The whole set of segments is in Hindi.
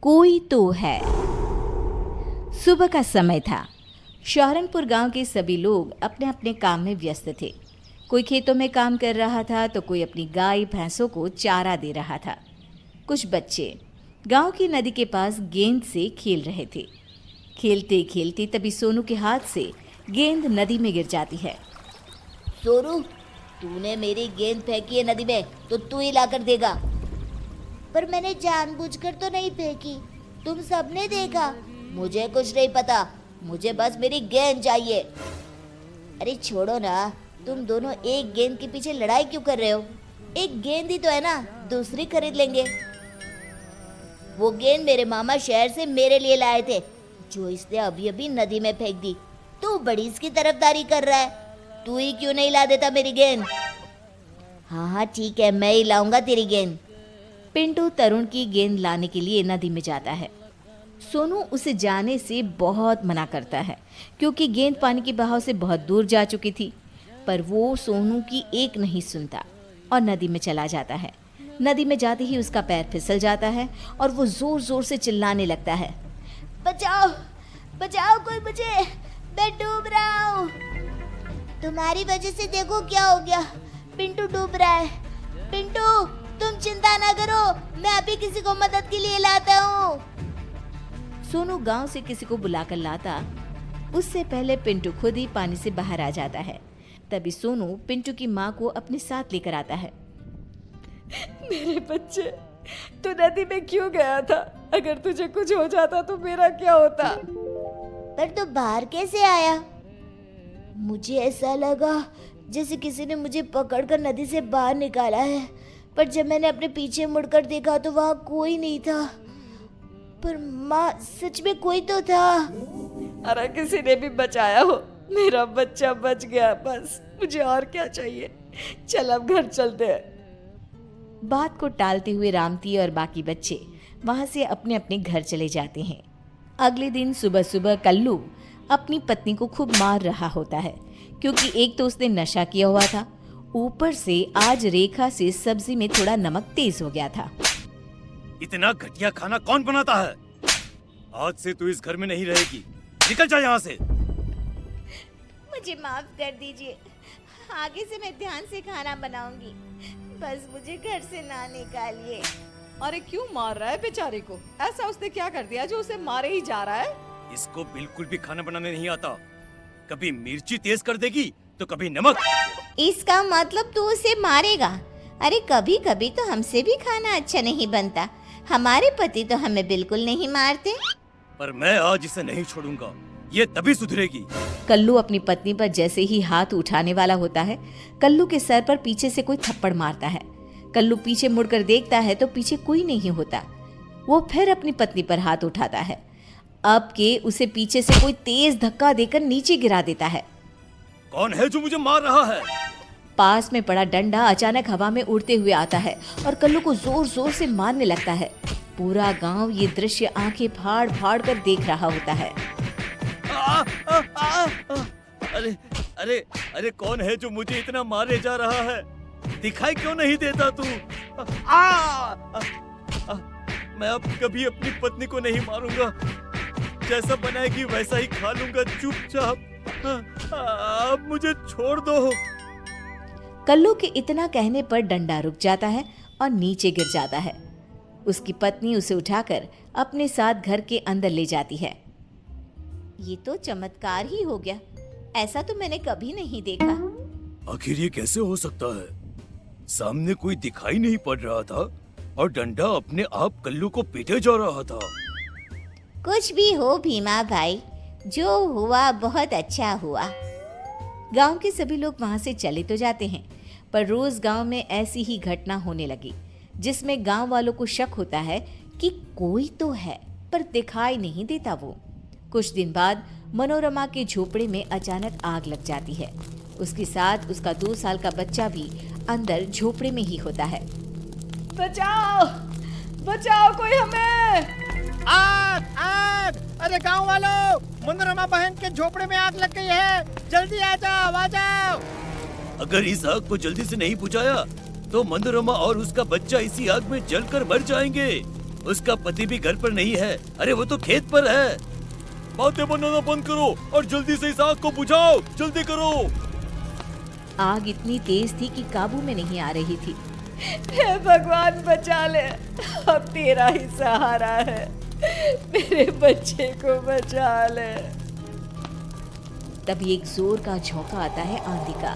कोई तो है। सुबह का समय था। शौरनपुर गांव के सभी लोग अपने अपने काम में व्यस्त थे। कोई खेतों में काम कर रहा था तो कोई अपनी गाय भैंसों को चारा दे रहा था। कुछ बच्चे गांव की नदी के पास गेंद से खेल रहे थे। खेलते खेलते तभी सोनू के हाथ से गेंद नदी में गिर जाती है। सोनू, तूने मेरी गेंद फेंकी है नदी में तो तू ही लाकर देगा। पर मैंने जानबूझकर तो नहीं फेंकी, तुम सबने देखा। मुझे कुछ नहीं पता, मुझे बस मेरी गेंद चाहिए। अरे छोड़ो ना, तुम दोनों एक गेंद के पीछे लड़ाई क्यों कर रहे हो? एक गेंद ही तो है ना, दूसरी खरीद लेंगे। वो गेंद मेरे मामा शहर से मेरे लिए लाए थे, जो इसने अभी अभी नदी में फेंक दी। तू बड़ी इसकी तरफदारी कर रहा है, तू ही क्यों नहीं ला देता मेरी गेंद? हाँ ठीक है, मैं ही लाऊंगा तेरी गेंद। पिंटू तरुण की गेंद लाने के लिए नदी में जाता है। सोनू उसे जाने से बहुत मना करता है क्योंकि गेंद पानी के बहाव से बहुत दूर जा चुकी थी, पर वो सोनू की एक नहीं सुनता और नदी में चला जाता है। नदी में जाते ही उसका पैर फिसल जाता है और वो जोर जोर से चिल्लाने लगता है, बचाओ बचाओ, कोई मुझे, मैं डूब रहा हूँ। तुम्हारी वजह से देखो क्या हो गया, पिंटू डूब रहा है। पिंटू, तुम चिंता ना करो, मैं अभी किसी को मदद के लिए लाता हूँ। सोनू गांव से किसी को बुलाकर लाता, उससे पहले पिंटू खुद ही पानी से बाहर आ जाता है। तभी सोनू पिंटू की माँ को अपने साथ लेकर आता है। मेरे बच्चे, तू नदी में क्यों गया था? अगर तुझे कुछ हो जाता तो मेरा क्या होता? पर तू बाहर कैसे आया? मुझे ऐसा लगा जैसे किसी ने मुझे पकड़कर नदी से बाहर निकाला है, पर जब मैंने अपने पीछे मुड़कर देखा तो वहाँ कोई नहीं था। पर माँ, सच में कोई तो था। अरे किसी ने भी बचाया हो, मेरा बच्चा बच गया, बस मुझे और क्या चाहिए। चल अब घर चलते हैं। बात को टालते हुए रामती और बाकी बच्चे वहां से अपने अपने घर चले जाते हैं। अगले दिन सुबह सुबह कल्लू अपनी पत्नी को खूब मार रहा होता है क्योंकि एक तो उसने नशा किया हुआ था, ऊपर से आज रेखा से सब्जी में थोड़ा नमक तेज हो गया था। इतना घटिया खाना कौन बनाता है? आज से तू इस घर में नहीं रहेगी, निकल जा यहाँ से। मुझे माफ कर दीजिए, आगे से मैं ध्यान से खाना बनाऊंगी, बस मुझे घर से ना निकालिए। अरे क्यों मार रहा है बेचारे को? ऐसा उसने क्या कर दिया जो उसे मारे ही जा रहा है? इसको बिल्कुल भी खाना बनाने नहीं आता, कभी मिर्ची तेज कर देगी तो कभी नमक। इसका मतलब तू उसे मारेगा? अरे कभी कभी तो हमसे भी खाना अच्छा नहीं बनता, हमारे पति तो हमें बिल्कुल नहीं मारते। पर मैं आज इसे नहीं छोड़ूंगा, ये तभी सुधरेगी। कल्लू अपनी पत्नी पर जैसे ही हाथ उठाने वाला होता है, कल्लू के सर पर पीछे से कोई थप्पड़ मारता है। कल्लू पीछे मुड़कर देखता है तो पीछे कोई नहीं होता। वो फिर अपनी पत्नी पर हाथ उठाता है, अब के उसे पीछे से कोई तेज धक्का देकर नीचे गिरा देता है। कौन है जो मुझे मार रहा है? पास में पड़ा डंडा अचानक हवा में उड़ते हुए आता है और कल्लू को जोर जोर से मारने लगता है। पूरा गांव ये दृश्य आंखें फाड़ फाड़ कर देख रहा होता है। अरे अरे अरे, कौन है जो मुझे इतना मारे जा रहा है? दिखाई क्यों नहीं देता तू? मैं अब कभी अपनी पत्नी को नहीं मारूंगा, जैसा बनाएगी वैसा ही खा लूंगा चुपचाप। अब मुझे छोड़ दो। कल्लू के इतना कहने पर डंडा रुक जाता है और नीचे गिर जाता है। उसकी पत्नी उसे उठाकर अपने साथ घर के अंदर ले जाती है। ये तो चमत्कार ही हो गया, ऐसा तो मैंने कभी नहीं देखा। आखिर ये कैसे हो सकता है? सामने कोई दिखाई नहीं पड़ रहा था और डंडा अपने आप कल्लू को पीटे जा रहा था। कुछ भी हो भीमा भाई, जो हुआ बहुत अच्छा हुआ। गांव के सभी लोग वहां से चले तो जाते हैं, पर रोज गांव में ऐसी ही घटना होने लगी जिसमें गांव वालों को शक होता है कि कोई तो है पर दिखाई नहीं देता वो। कुछ दिन बाद मनोरमा के झोपड़े में अचानक आग लग जाती है। उसके साथ उसका 2 साल का बच्चा भी अंदर झोपड़े में ही होता है। बचाओ बचाओ, कोई हमें! आग आग! अरे गांव वालों, मनोरमा बहन के झोपड़े में आग लग गई है, जल्दी आ जाओ। अगर इस आग को जल्दी से नहीं बुझाया तो मनोरमा और उसका बच्चा इसी आग में जलकर मर जाएंगे। उसका पति भी घर पर नहीं है। अरे वो तो खेत पर है। बातें बनाना बंद करो और जल्दी से इस आग को बुझाओ, जल्दी करो। आग इतनी तेज थी कि काबू में नहीं आ रही थी। हे भगवान बचा ले, अब तेरा ही सहारा है, मेरे बच्चे को बचा ले। तभी एक जोर का झोंका आता है आंधी का,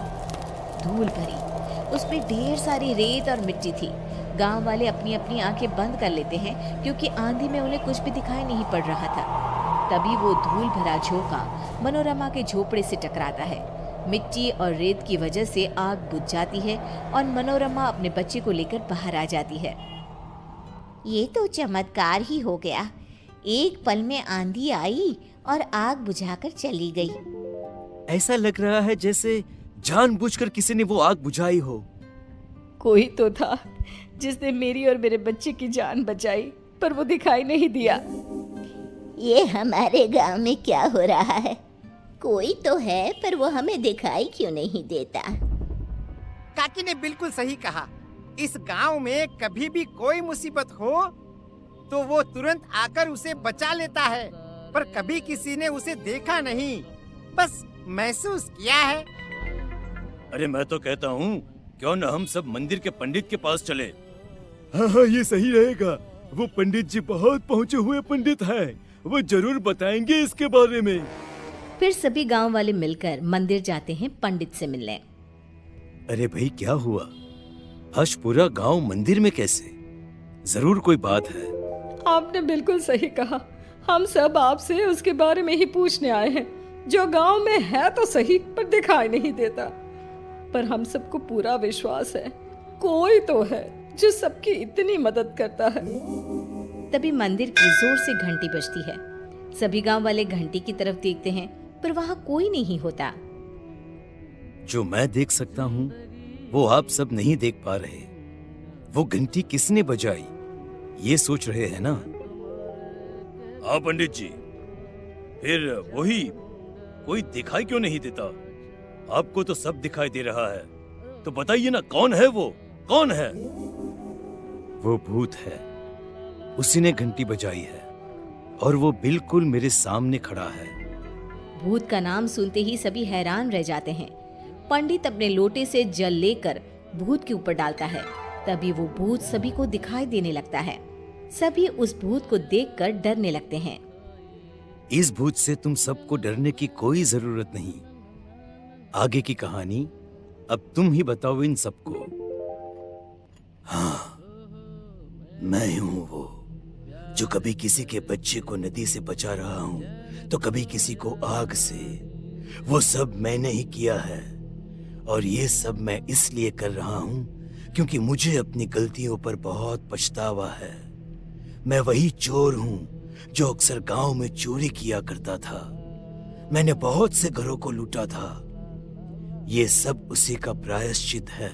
धूल भरी, उसमें ढेर सारी रेत और मिट्टी थी। गांव वाले अपनी अपनी आंखें बंद कर लेते हैं क्योंकि आंधी में उन्हें कुछ भी दिखाई नहीं पड़ रहा था। तभी वो धूल भरा झोंका मनोरमा के झोपड़े से टकराता है। मिट्टी और रेत की वजह से आग बुझ जाती है और मनोरमा अपने बच्चे को लेकर बाहर आ जाती है। ये तो चमत्कार ही हो गया। एक पल में आंधी आई और आग बुझाकर चली गई। ऐसा लग रहा है जैसे जानबूझकर किसी ने वो आग बुझाई हो। कोई तो था जिसने मेरी और मेरे बच्चे की जान बचाई, पर वो दिखाई नहीं दिया। ये हमारे गांव में क्या हो रहा है? कोई तो है पर वो हमें दिखाई क्यों नहीं देता? काकी ने बिल्कुल सही कहा। इस गांव में कभी भी कोई मुसीबत हो तो वो तुरंत आकर उसे बचा लेता है, पर कभी किसी ने उसे देखा नहीं, बस महसूस किया है। अरे मैं तो कहता हूँ क्यों न हम सब मंदिर के पंडित के पास चले। हाँ, ये सही रहेगा। वो पंडित जी बहुत पहुँचे हुए पंडित हैं, वो जरूर बताएंगे इसके बारे में। फिर सभी गांव वाले मिलकर मंदिर जाते हैं पंडित से मिलने। अरे भाई क्या हुआ? आज पूरा गांव मंदिर में कैसे? जरूर कोई बात है। आपने बिल्कुल सही कहा, हम सब आपसे उसके बारे में ही पूछने आए हैं, जो गांव में है तो सही पर दिखाई नहीं देता। पर हम सबको पूरा विश्वास है कोई तो है जो सबकी इतनी मदद करता है। तभी मंदिर की जोर से घंटी बजती है। सभी गांव वाले घंटी की तरफ देखते हैं पर वहां कोई नहीं होता। जो मैं देख सकता हूँ वो आप सब नहीं देख पा रहे। वो घंटी किसने बजाई ये सोच रहे हैं ना? हाँ पंडित जी, फिर वही कोई दिखाई क्यों नहीं देता? आपको तो सब दिखाई दे रहा है, तो बताइए ना कौन है वो? कौन है? वो भूत है, उसी ने घंटी बजाई है और वो बिल्कुल मेरे सामने खड़ा है। भूत का नाम सुनते ही सभी हैरान रह जाते हैं। पंडित अपने लोटे से जल लेकर भूत के ऊपर डालता है। तभी वो भूत सभी को दिखाई देने लगता है। सभी उस भूत को देखकर डरने लगते हैं। इस भूत से तुम सबको डरने की कोई जरूरत नहीं। आगे की कहानी अब तुम ही बताओ इन सबको। हाँ, मैं हूं वो जो कभी किसी के बच्चे को नदी से बचा रहा हूं तो कभी किसी को आग से। वो सब मैंने ही किया है और ये सब मैं इसलिए कर रहा हूं क्योंकि मुझे अपनी गलतियों पर बहुत पछतावा है। मैं वही चोर हूं जो अक्सर गांव में चोरी किया करता था। मैंने बहुत से घरों को लूटा था। ये सब उसी का प्रायश्चित है।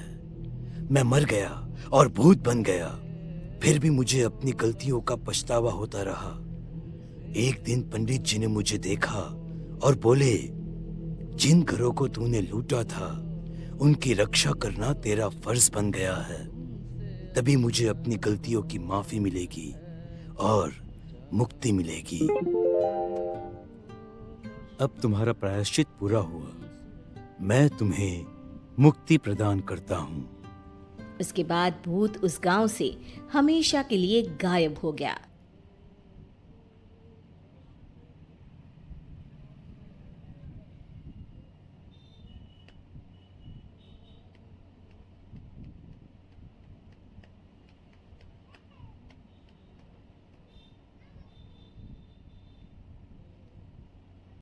मैं मर गया और भूत बन गया, फिर भी मुझे अपनी गलतियों का पछतावा होता रहा। एक दिन पंडित जी ने मुझे देखा और बोले, जिन घरों को तूने लूटा था उनकी रक्षा करना तेरा फर्ज बन गया है। तभी मुझे अपनी गलतियों की माफी मिलेगी और मुक्ति मिलेगी। अब तुम्हारा प्रायश्चित पूरा हुआ। मैं तुम्हें मुक्ति प्रदान करता हूँ। उसके बाद भूत उस गांव से हमेशा के लिए गायब हो गया।